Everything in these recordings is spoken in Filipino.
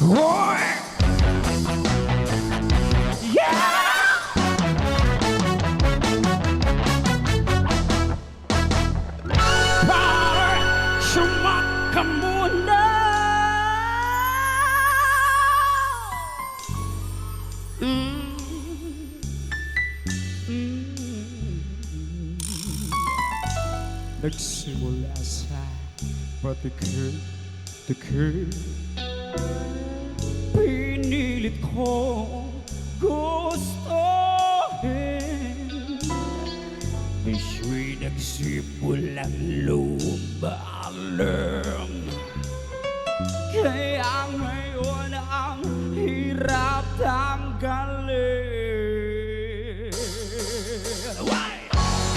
Hoy! Yeah! Pare, sumak ka muna. Nagsimula sa patikir, pinilit ko gustuhin. Siya'y nagsimulang lumalim, kaya ngayon ang hirap tanggalin.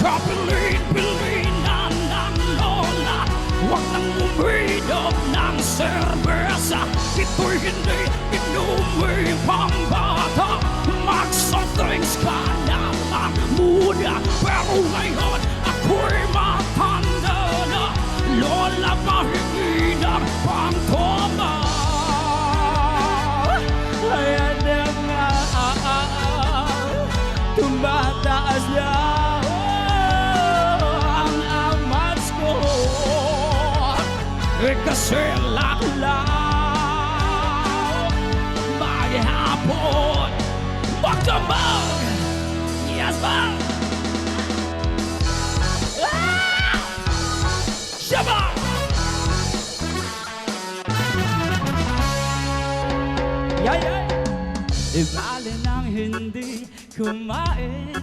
Kapilin-pilinan ng lola, huwag nang uminom ng serbesa. Ito'y hindi inumin pambata. Mag-soft drinks ka naman muna. Pero ngayon ako'y matanda na. Lola, mahingi ng pangtoma. Ayan na nga, tumataas na ang amas ko. Kasi laklaw maghapon magdamag. Yes, ma'am. Shabba! Yay! Ibali nang hindi kumain,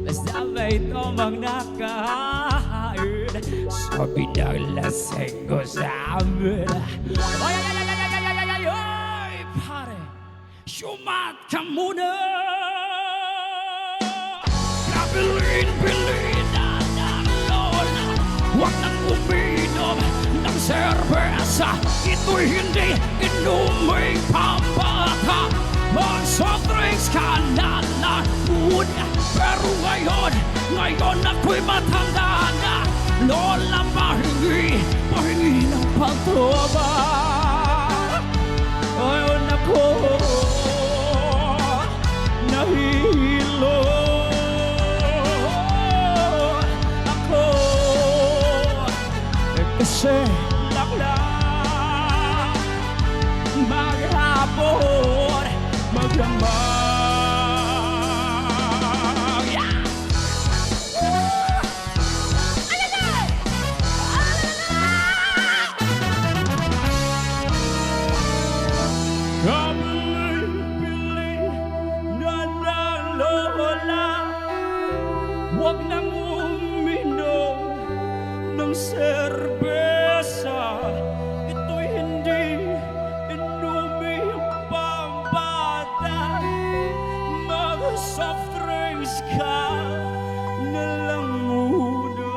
basta may tomang nakahain. Sabi ng lasing ko sa amin, oy, pare, sumat ka muna. Kabilin-bilin na ng lola, huwag nang uminom ng serbesa. Ito'y hindi inuming pambata. Mag-soft drinks ka na lang muna. Pero ngayon ako'y matanda na. Lola, mahingi ng pagtuba. Ngayon ako nahihilo. Ako kasi laklang maghapon magdamag. Huwag nang uminom ng serbesa. Ito'y hindi inuming pambata. Mag-soft drinks ka na lang muna.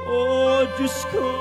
Oh, Diyos ko,